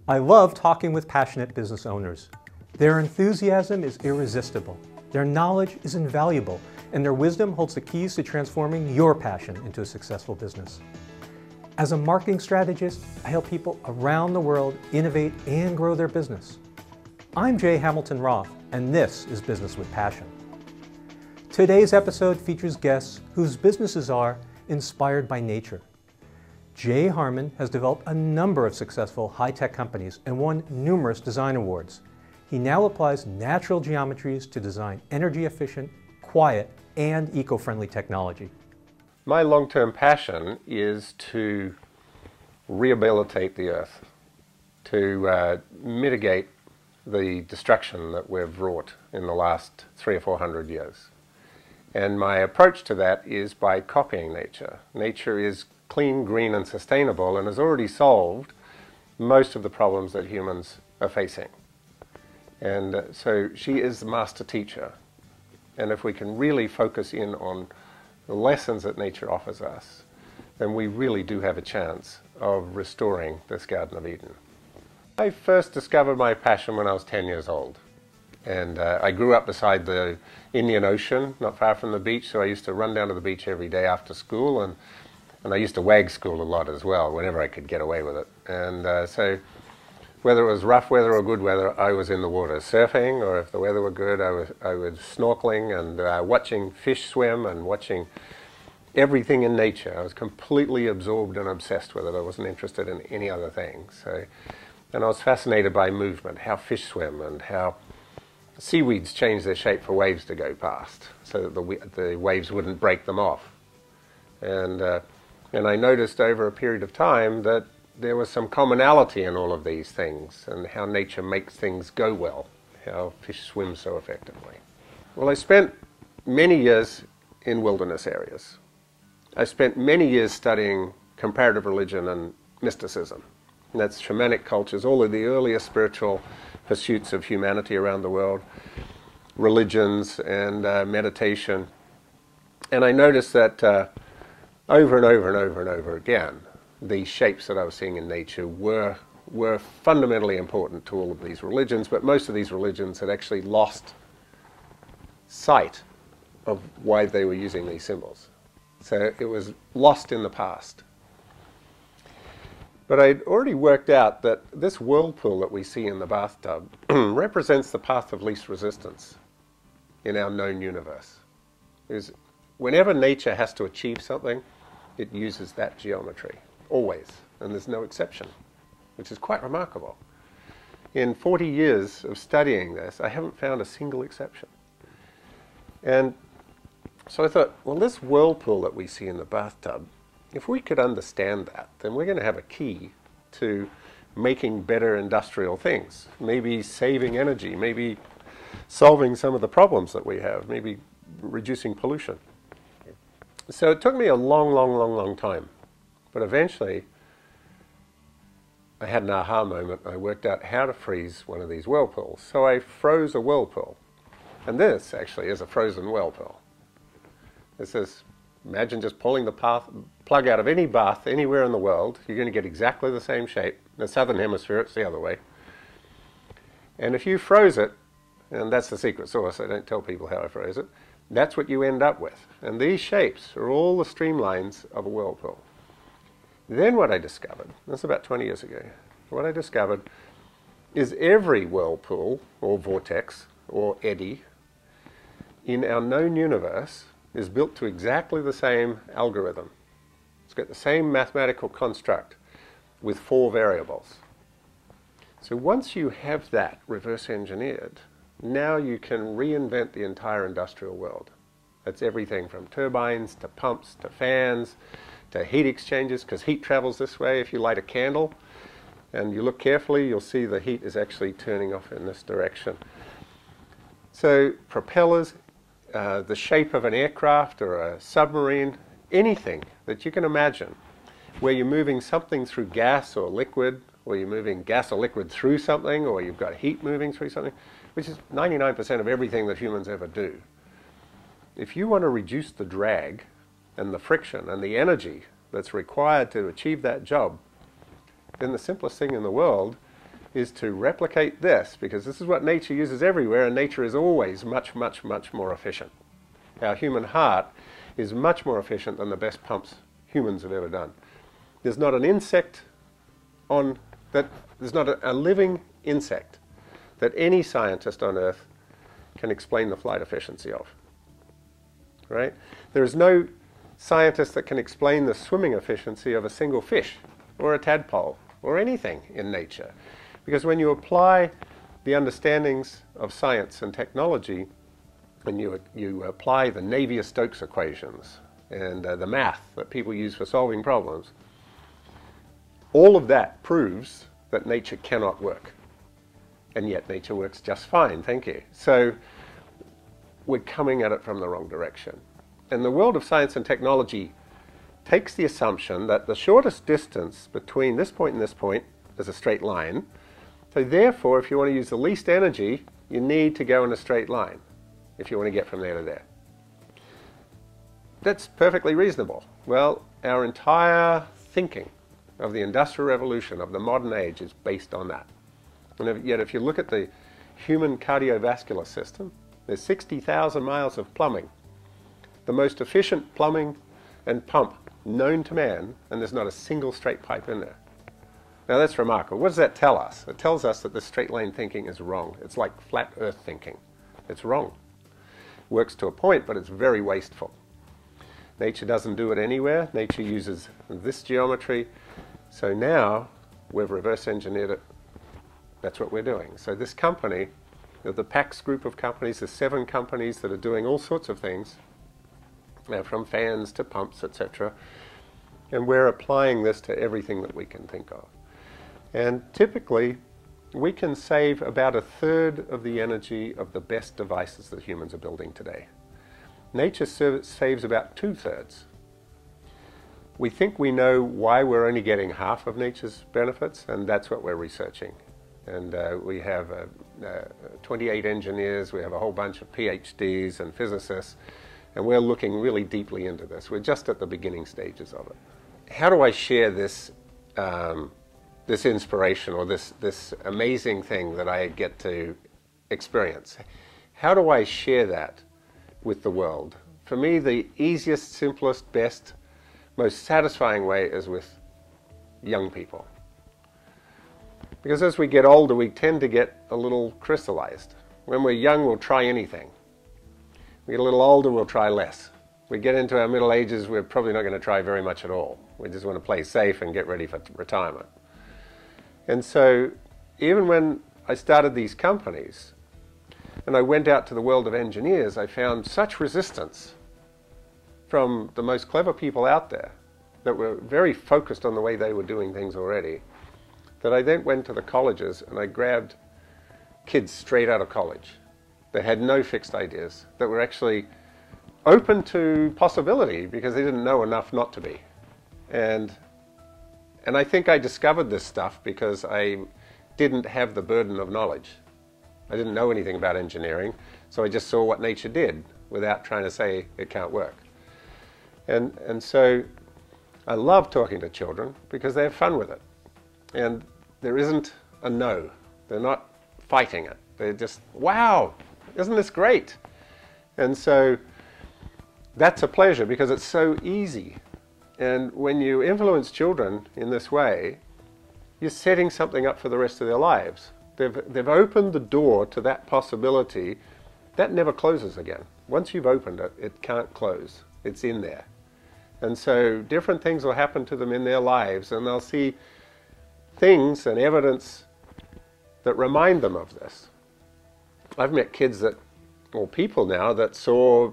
I love talking with passionate business owners. Their enthusiasm is irresistible, their knowledge is invaluable, and their wisdom holds the keys to transforming your passion into a successful business. As a marketing strategist, I help people around the world innovate and grow their business. I'm Jay Hamilton Roth, and this is Business with Passion. Today's episode features guests whose businesses are inspired by nature. Jay Harman has developed a number of successful high-tech companies and won numerous design awards. He now applies natural geometries to design energy-efficient, quiet, and eco-friendly technology. My long-term passion is to rehabilitate the earth, to mitigate the destruction that we've wrought in the last 300 or 400 years. And my approach to that is by copying nature. Nature is clean, green, and sustainable, and has already solved most of the problems that humans are facing. And so she is the master teacher. And if we can really focus in on the lessons that nature offers us, then we really do have a chance of restoring this Garden of Eden. I first discovered my passion when I was 10 years old. And I grew up beside the Indian Ocean, not far from the beach, so I used to run down to the beach every day after school, and I used to wag school a lot as well, whenever I could get away with it. And so whether it was rough weather or good weather, I was in the water surfing, or if the weather were good, I was snorkeling and watching fish swim and watching everything in nature. I was completely absorbed and obsessed with it. I wasn't interested in any other thing. And I was fascinated by movement, how fish swim and how seaweeds change their shape for waves to go past, so that the waves wouldn't break them off. And I noticed over a period of time that there was some commonality in all of these things, and how nature makes things go well, how fish swim so effectively. Well, I spent many years in wilderness areas. I spent many years studying comparative religion and mysticism. And that's shamanic cultures, all of the earliest spiritual pursuits of humanity around the world, religions and meditation. And I noticed that over and over and over and over again, the shapes that I was seeing in nature were fundamentally important to all of these religions, but most of these religions had actually lost sight of why they were using these symbols. So it was lost in the past. But I'd already worked out that this whirlpool that we see in the bathtub represents the path of least resistance in our known universe. Because whenever nature has to achieve something, it uses that geometry, always, and there's no exception, which is quite remarkable. In 40 years of studying this, I haven't found a single exception. And so I thought, well, this whirlpool that we see in the bathtub, if we could understand that, then we're going to have a key to making better industrial things, maybe saving energy, maybe solving some of the problems that we have, maybe reducing pollution. So it took me a long time, but eventually I had an aha moment. I worked out how to freeze one of these whirlpools. So I froze a whirlpool, and this actually is a frozen whirlpool. This is, imagine just pulling the plug out of any bath anywhere in the world. You're going to get exactly the same shape. In the southern hemisphere, it's the other way. And if you froze it, and that's the secret sauce, I don't tell people how I froze it, that's what you end up with. And these shapes are all the streamlines of a whirlpool. Then what I discovered, that's about 20 years ago, what I discovered is every whirlpool, or vortex, or eddy, in our known universe is built to exactly the same algorithm. It's got the same mathematical construct with 4 variables. So once you have that reverse engineered, now you can reinvent the entire industrial world. That's everything from turbines to pumps to fans to heat exchangers, because heat travels this way. If you light a candle and you look carefully, you'll see the heat is actually turning off in this direction. So propellers, the shape of an aircraft or a submarine, anything that you can imagine, where you're moving something through gas or liquid, or you're moving gas or liquid through something, or you've got heat moving through something, which is 99% of everything that humans ever do. If you want to reduce the drag and the friction and the energy that's required to achieve that job, then the simplest thing in the world is to replicate this, because this is what nature uses everywhere, and nature is always much, much, much more efficient. Our human heart is much more efficient than the best pumps humans have ever done. There's not an insect on that, there's not a living insect that any scientist on Earth can explain the flight efficiency of. Right? There is no scientist that can explain the swimming efficiency of a single fish or a tadpole or anything in nature. Because when you apply the understandings of science and technology, and you apply the Navier-Stokes equations and the math that people use for solving problems, all of that proves that nature cannot work. And yet nature works just fine, thank you. So we're coming at it from the wrong direction. And the world of science and technology takes the assumption that the shortest distance between this point and this point is a straight line. So therefore, if you want to use the least energy, you need to go in a straight line if you want to get from there to there. That's perfectly reasonable. Well, our entire thinking of the Industrial Revolution, of the modern age, is based on that. And yet if you look at the human cardiovascular system, there's 60,000 miles of plumbing. The most efficient plumbing and pump known to man, and there's not a single straight pipe in there. Now that's remarkable. What does that tell us? It tells us that the straight line thinking is wrong. It's like flat earth thinking. It's wrong. Works to a point, but it's very wasteful. Nature doesn't do it anywhere. Nature uses this geometry. So now we've reverse engineered it. That's what we're doing. So this company, the PAX group of companies, there's 7 companies that are doing all sorts of things, from fans to pumps, etc. And we're applying this to everything that we can think of. And typically, we can save about 1/3 of the energy of the best devices that humans are building today. Nature saves about 2/3. We think we know why we're only getting half of nature's benefits, and that's what we're researching. And we have 28 engineers, we have a whole bunch of PhDs and physicists, and we're looking really deeply into this. We're just at the beginning stages of it. How do I share this, this inspiration, or this amazing thing that I get to experience? How do I share that with the world? For me, the easiest, simplest, best, most satisfying way is with young people. Because as we get older, we tend to get a little crystallized. When we're young, we'll try anything. We get a little older, we'll try less. We get into our middle ages, we're probably not going to try very much at all. We just want to play safe and get ready for retirement. And so even when I started these companies and I went out to the world of engineers, I found such resistance from the most clever people out there that were very focused on the way they were doing things already, that I then went to the colleges and I grabbed kids straight out of college that had no fixed ideas, that were actually open to possibility because they didn't know enough not to be. And I think I discovered this stuff because I didn't have the burden of knowledge. I didn't know anything about engineering, so I just saw what nature did without trying to say it can't work. And so I love talking to children because they have fun with it. And there isn't a no. They're not fighting it. They're just, wow, isn't this great? And so that's a pleasure because it's so easy. And when you influence children in this way, you're setting something up for the rest of their lives. They've opened the door to that possibility. That never closes again. Once you've opened it, it can't close. It's in there. And so different things will happen to them in their lives, and they'll see things and evidence that remind them of this. I've met kids that, or people now, that saw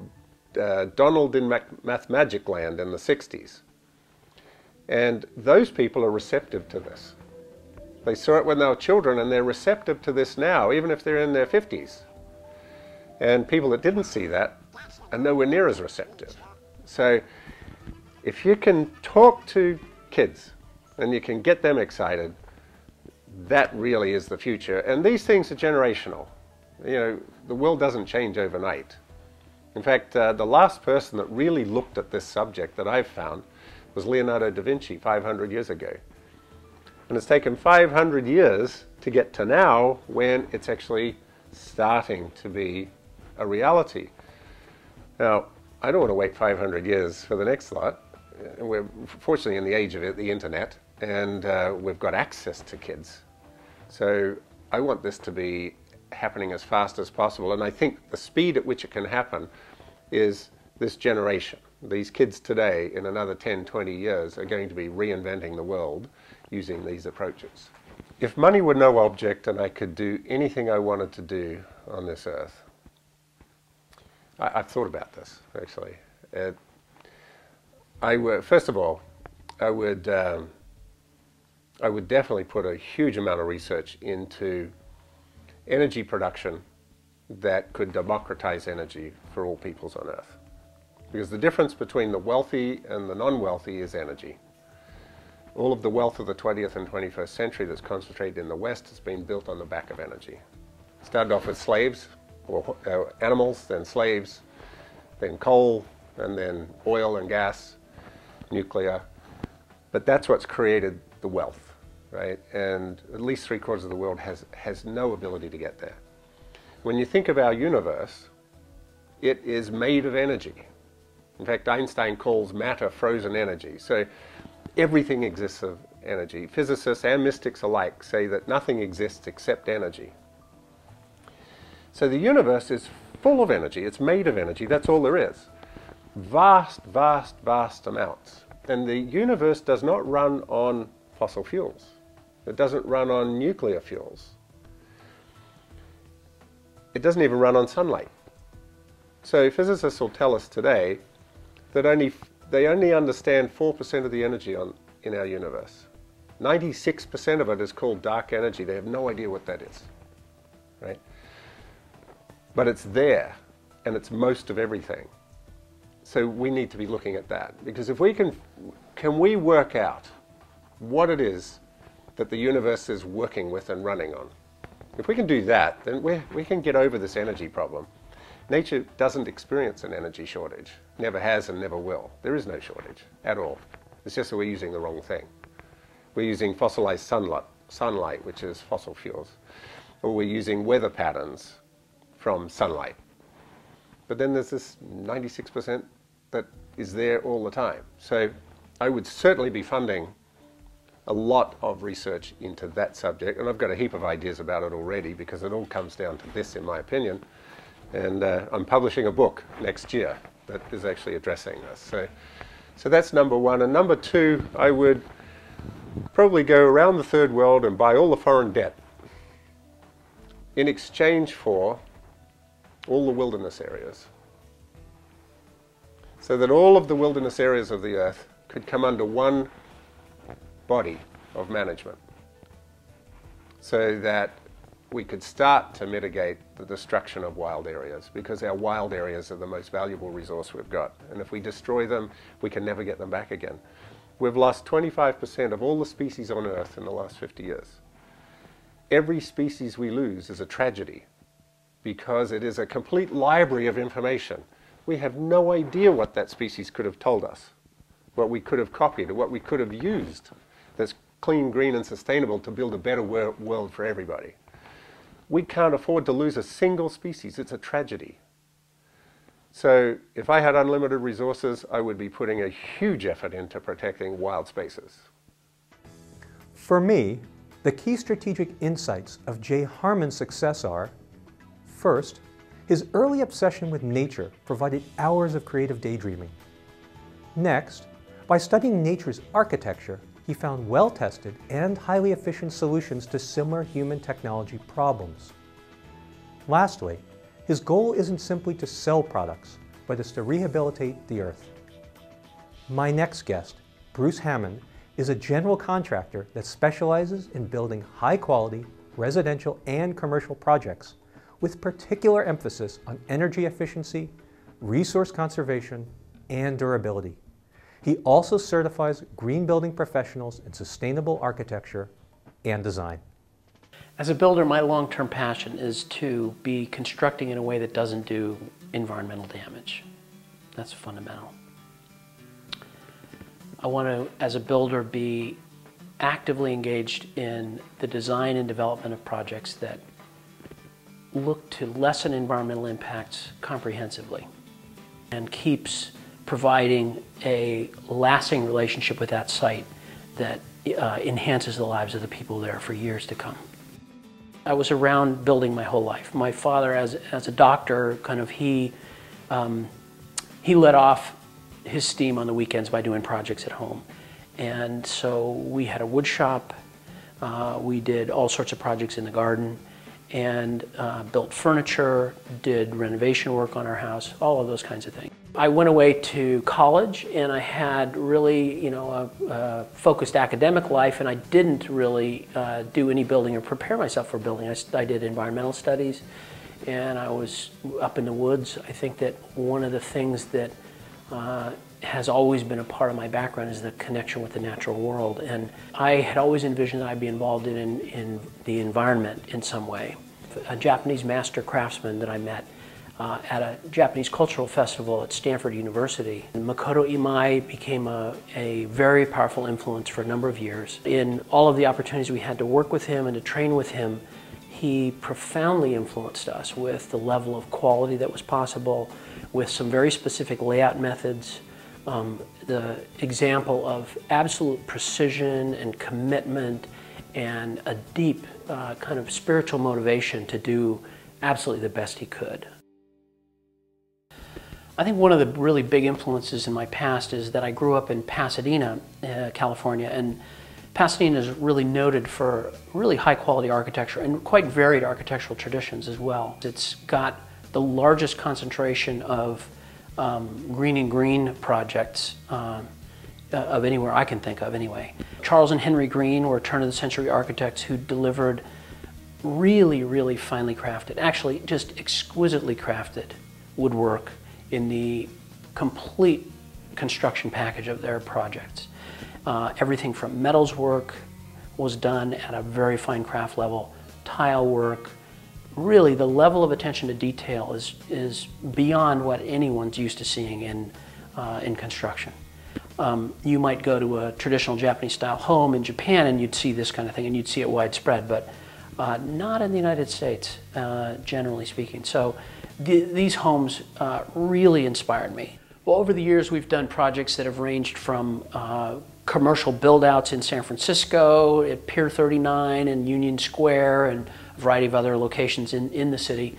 Donald in Math Magic Land in the 60s. And those people are receptive to this. They saw it when they were children and they're receptive to this now, even if they're in their 50s. And people that didn't see that are nowhere near as receptive. So if you can talk to kids and you can get them excited, that really is the future. And these things are generational. You know, the world doesn't change overnight. In fact, the last person that really looked at this subject that I've found was Leonardo da Vinci 500 years ago. And it's taken 500 years to get to now when it's actually starting to be a reality. Now, I don't want to wait 500 years for the next lot. We're fortunately in the age of the internet, and we've got access to kids. So I want this to be happening as fast as possible, and I think the speed at which it can happen is this generation. These kids today, in another 10, 20 years, are going to be reinventing the world using these approaches. If money were no object and I could do anything I wanted to do on this earth, I've thought about this, actually. First of all, I would definitely put a huge amount of research into energy production that could democratize energy for all peoples on Earth. Because the difference between the wealthy and the non-wealthy is energy. All of the wealth of the 20th and 21st century that's concentrated in the West has been built on the back of energy. Started off with slaves, or animals, then slaves, then coal, and then oil and gas, nuclear. But that's what's created the wealth, right? And at least 3/4 of the world has no ability to get there. When you think of our universe, it is made of energy. In fact, Einstein calls matter frozen energy. So everything exists of energy. Physicists and mystics alike say that nothing exists except energy. So the universe is full of energy. It's made of energy. That's all there is. Vast, vast, vast amounts. And the universe does not run on fossil fuels. It doesn't run on nuclear fuels. It doesn't even run on sunlight. So physicists will tell us today that they only understand 4% of the energy in our universe. 96% of it is called dark energy. They have no idea what that is, right? But it's there, and it's most of everything. So we need to be looking at that, because if we can we work out what it is that the universe is working with and running on? If we can do that, then we can get over this energy problem. Nature doesn't experience an energy shortage. Never has and never will. There is no shortage at all. It's just that we're using the wrong thing. We're using fossilized sunlight, which is fossil fuels. Or we're using weather patterns from sunlight. But then there's this 96% that is there all the time. So I would certainly be funding a lot of research into that subject. And I've got a heap of ideas about it already, because it all comes down to this, in my opinion. And I'm publishing a book next year that is actually addressing this. So that's number one. And number two, I would probably go around the third world and buy all the foreign debt in exchange for all the wilderness areas, so that all of the wilderness areas of the earth could come under one body of management, so that we could start to mitigate the destruction of wild areas, because our wild areas are the most valuable resource we've got. And if we destroy them, we can never get them back again. We've lost 25% of all the species on Earth in the last 50 years. Every species we lose is a tragedy, because it is a complete library of information. We have no idea what that species could have told us, what we could have copied, or what we could have used that's clean, green, and sustainable to build a better world for everybody. We can't afford to lose a single species. It's a tragedy. So if I had unlimited resources, I would be putting a huge effort into protecting wild spaces. For me, the key strategic insights of J. Harman's success are: first, his early obsession with nature provided hours of creative daydreaming. Next, by studying nature's architecture, he found well-tested and highly efficient solutions to similar human technology problems. Lastly, his goal isn't simply to sell products, but is to rehabilitate the earth. My next guest, Bruce Hammond, is a general contractor that specializes in building high-quality residential and commercial projects, with particular emphasis on energy efficiency, resource conservation, and durability. He also certifies green building professionals in sustainable architecture and design. As a builder, my long-term passion is to be constructing in a way that doesn't do environmental damage. That's fundamental. I want to, as a builder, be actively engaged in the design and development of projects that look to lessen environmental impacts comprehensively and keeps providing a lasting relationship with that site that enhances the lives of the people there for years to come. I was around building my whole life. My father, as a doctor, he let off his steam on the weekends by doing projects at home. And so we had a wood shop, we did all sorts of projects in the garden, and built furniture, did renovation work on our house, all of those kinds of things. I went away to college and I had really, a focused academic life, and I didn't really do any building or prepare myself for building. I did environmental studies and I was up in the woods. I think that one of the things that has always been a part of my background is the connection with the natural world. And I had always envisioned that I'd be involved in the environment in some way. A Japanese master craftsman that I met at a Japanese cultural festival at Stanford University. And Makoto Imai became a very powerful influence for a number of years. In all of the opportunities we had to work with him and to train with him, he profoundly influenced us with the level of quality that was possible, with some very specific layout methods, the example of absolute precision and commitment and a deep kind of spiritual motivation to do absolutely the best he could. I think one of the really big influences in my past is that I grew up in Pasadena, California, and Pasadena is really noted for really high quality architecture and quite varied architectural traditions as well. It's got the largest concentration of green and green projects of anywhere I can think of anyway. Charles and Henry Green were turn-of-the-century architects who delivered really, really finely crafted, actually just exquisitely crafted woodwork in the complete construction package of their projects. Everything from metals work was done at a very fine craft level, tile work. Really, the level of attention to detail is beyond what anyone's used to seeing in construction. You might go to a traditional Japanese-style home in Japan and you'd see this kind of thing, and you'd see it widespread, but not in the United States, generally speaking. So these homes really inspired me. Well, over the years, we've done projects that have ranged from commercial build-outs in San Francisco, at Pier 39 and Union Square, and a variety of other locations in the city,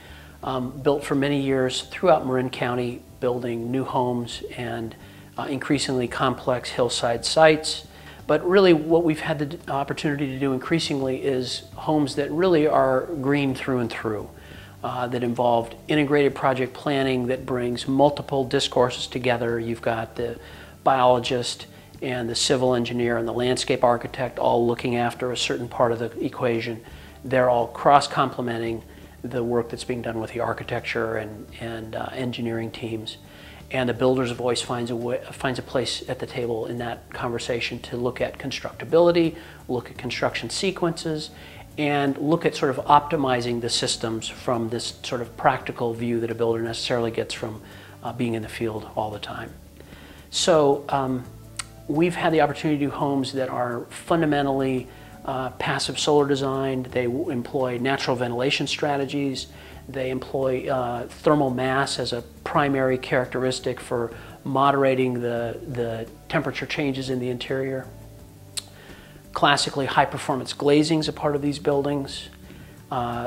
built for many years throughout Marin County, building new homes and increasingly complex hillside sites. But really what we've had the opportunity to do increasingly is homes that really are green through and through, that involved integrated project planning that brings multiple discourses together. You've got the biologist and the civil engineer and the landscape architect all looking after a certain part of the equation. They're all cross-complementing the work that's being done with the architecture and engineering teams. And the builder's voice finds a place at the table in that conversation to look at constructability, look at construction sequences, and look at sort of optimizing the systems from this sort of practical view that a builder necessarily gets from being in the field all the time. So we've had the opportunity to do homes that are fundamentally passive solar designed. They employ natural ventilation strategies. They employ thermal mass as a primary characteristic for moderating the temperature changes in the interior. Classically, high-performance glazing is a part of these buildings.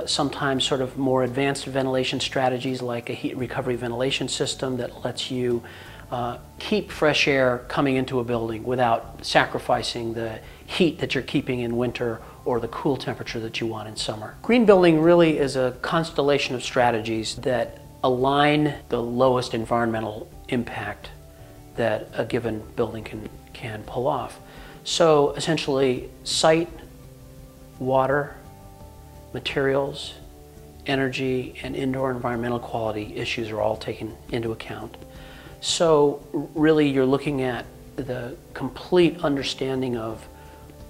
Sometimes sort of more advanced ventilation strategies like a heat recovery ventilation system that lets you keep fresh air coming into a building without sacrificing the heat that you're keeping in winter or the cool temperature that you want in summer. Green building really is a constellation of strategies that align the lowest environmental impact that a given building can pull off. So essentially, site, water, materials, energy, and indoor environmental quality issues are all taken into account. So really you're looking at the complete understanding of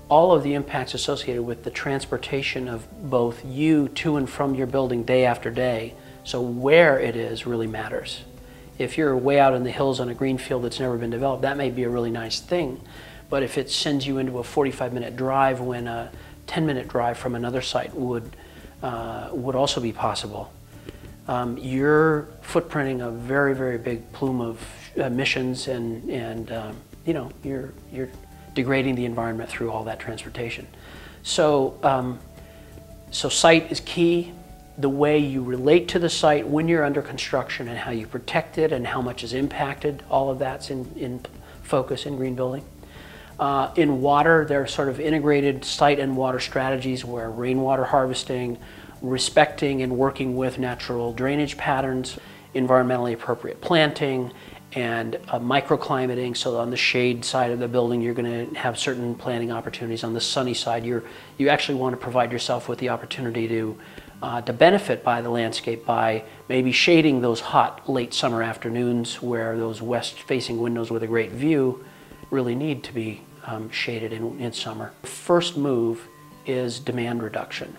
all of the impacts associated with the transportation of both you to and from your building day after day. So where it is really matters. If you're way out in the hills on a green field that's never been developed, that may be a really nice thing. But if it sends you into a 45-minute drive when a 10-minute drive from another site would also be possible, you're footprinting a very, very big plume of emissions, and you know, you're degrading the environment through all that transportation. So, so site is key. The way you relate to the site when you're under construction and how you protect it and how much is impacted, all of that's in focus in green building. In water, there are sort of integrated site and water strategies where rainwater harvesting, respecting and working with natural drainage patterns, environmentally appropriate planting, and microclimating. So on the shade side of the building, you're going to have certain planting opportunities. On the sunny side, you actually want to provide yourself with the opportunity to benefit by the landscape by maybe shading those hot late summer afternoons where those west-facing windows with a great view really need to be shaded in summer. The first move is demand reduction.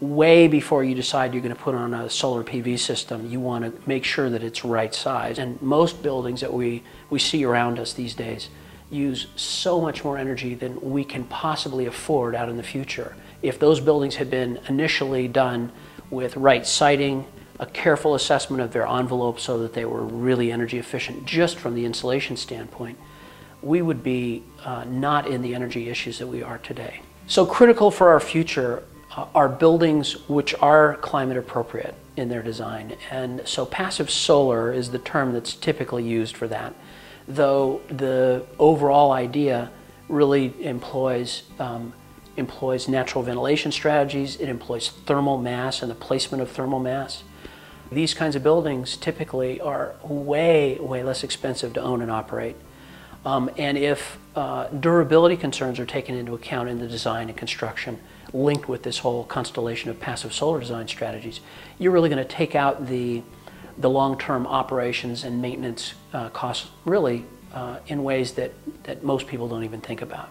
Way before you decide you're going to put on a solar PV system, you want to make sure that it's right size. And most buildings that we see around us these days use so much more energy than we can possibly afford out in the future. If those buildings had been initially done with right siting, a careful assessment of their envelope so that they were really energy efficient just from the insulation standpoint, we would be not in the energy issues that we are today. So critical for our future are buildings which are climate appropriate in their design. And so passive solar is the term that's typically used for that, though the overall idea really employs natural ventilation strategies. It employs thermal mass and the placement of thermal mass. These kinds of buildings typically are way, way less expensive to own and operate. And if durability concerns are taken into account in the design and construction linked with this whole constellation of passive solar design strategies, you're really going to take out the long-term operations and maintenance costs really in ways that most people don't even think about.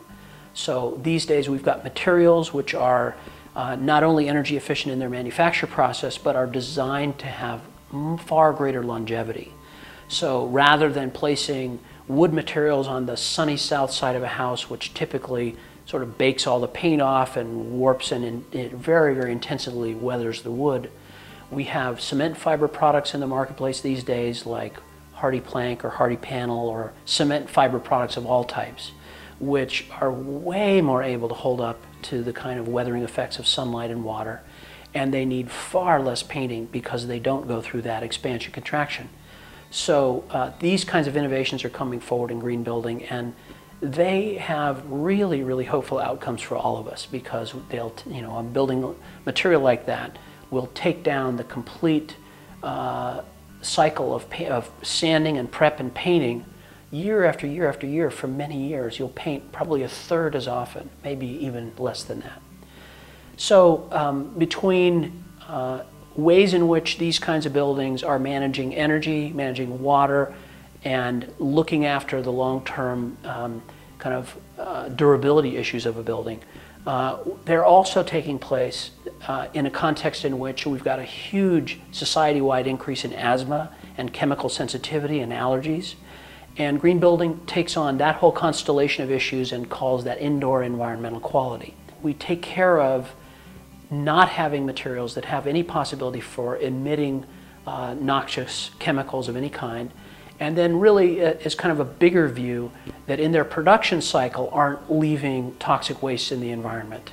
So these days we've got materials which are not only energy efficient in their manufacture process, but are designed to have far greater longevity. So rather than placing wood materials on the sunny south side of a house, which typically sort of bakes all the paint off and warps and it very, very intensively weathers the wood, we have cement fiber products in the marketplace these days like Hardy Plank or Hardy Panel or cement fiber products of all types, which are way more able to hold up to the kind of weathering effects of sunlight and water, and they need far less painting because they don't go through that expansion contraction. So these kinds of innovations are coming forward in green building, and they have really, really hopeful outcomes for all of us because they'll, you know, a building material like that will take down the complete cycle of sanding and prep and painting year after year after year for many years. You'll paint probably a third as often, maybe even less than that. So between ways in which these kinds of buildings are managing energy, managing water, and looking after the long-term kind of durability issues of a building, they're also taking place in a context in which we've got a huge society-wide increase in asthma and chemical sensitivity and allergies. And green building takes on that whole constellation of issues and calls that indoor environmental quality. We take care of not having materials that have any possibility for emitting noxious chemicals of any kind, and then really is kind of a bigger view that in their production cycle aren't leaving toxic waste in the environment.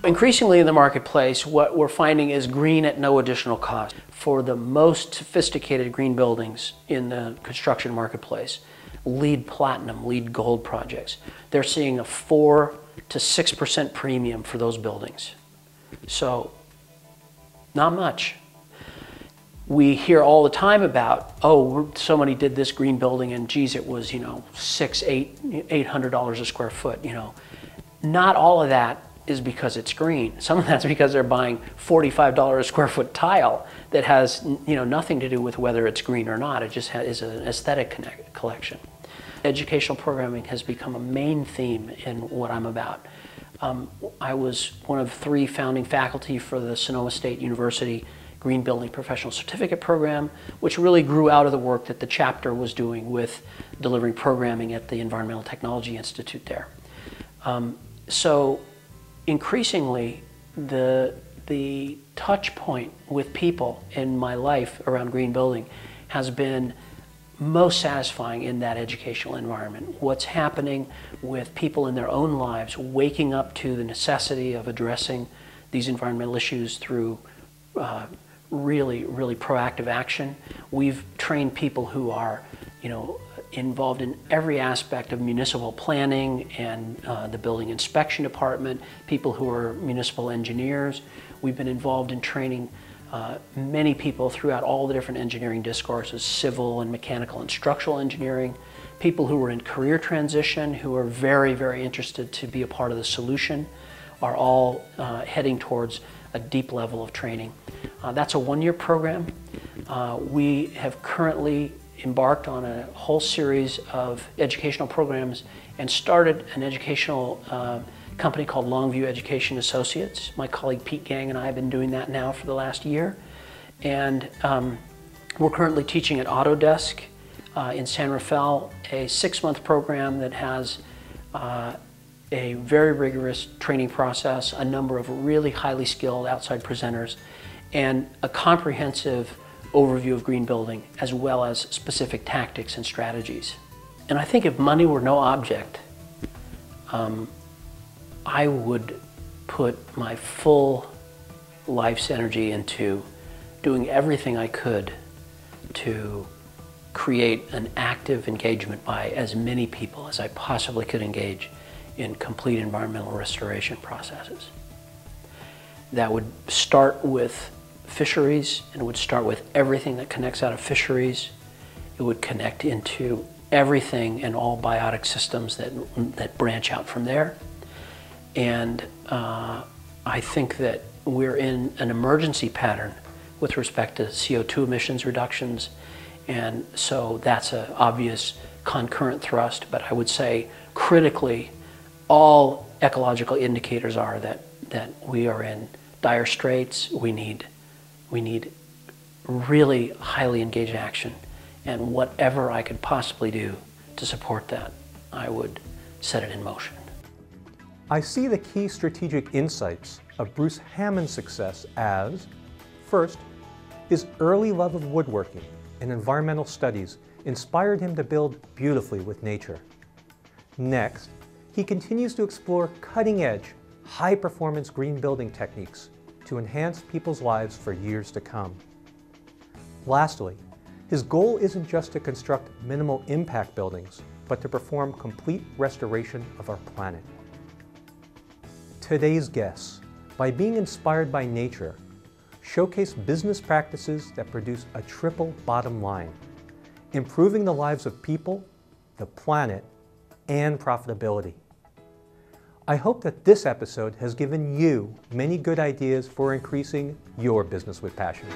Increasingly in the marketplace, what we're finding is green at no additional cost. For the most sophisticated green buildings in the construction marketplace, LEED Platinum, LEED Gold projects, they're seeing a 4 to 6% premium for those buildings. So, not much. We hear all the time about, oh, somebody did this green building and geez, it was, you know, $800 a square foot, you know. Not all of that is because it's green. Some of that's because they're buying $45 a square foot tile that has, you know, nothing to do with whether it's green or not. It just is an aesthetic collection. Educational programming has become a main theme in what I'm about. I was one of 3 founding faculty for the Sonoma State University Green Building Professional Certificate Program, which really grew out of the work that the chapter was doing with delivering programming at the Environmental Technology Institute there. So increasingly, the touch point with people in my life around green building has been most satisfying in that educational environment. What's happening with people in their own lives, waking up to the necessity of addressing these environmental issues through really proactive action. We've trained people who are, involved in every aspect of municipal planning and the building inspection department, people who are municipal engineers. We've been involved in training many people throughout all the different engineering discourses, civil and mechanical and structural engineering, people who are in career transition, who are very interested to be a part of the solution, are all heading towards a deep level of training. That's a one-year program. We have currently embarked on a whole series of educational programs and started an educational company called Longview Education Associates. My colleague Pete Gang and I have been doing that now for the last year. And we're currently teaching at Autodesk in San Rafael, a 6-month program that has a very rigorous training process, a number of really highly skilled outside presenters, and a comprehensive overview of green building, as well as specific tactics and strategies. And I think if money were no object, I would put my full life's energy into doing everything I could to create an active engagement by as many people as I possibly could engage in complete environmental restoration processes. That would start with fisheries, and it would start with everything that connects out of fisheries. It would connect into everything and all biotic systems that branch out from there. And I think that we're in an emergency pattern with respect to CO2 emissions reductions, and so that's an obvious concurrent thrust. But I would say critically, all ecological indicators are that we are in dire straits. We need really highly engaged action, and whatever I could possibly do to support that, I would set it in motion. I see the key strategic insights of Bruce Hammond's success as, first, his early love of woodworking and environmental studies inspired him to build beautifully with nature. Next, he continues to explore cutting-edge, high-performance green building techniques to enhance people's lives for years to come. Lastly, his goal isn't just to construct minimal impact buildings, but to perform complete restoration of our planet. Today's guests, by being inspired by nature, showcase business practices that produce a triple bottom line, improving the lives of people, the planet, and profitability. I hope that this episode has given you many good ideas for increasing your business with passion.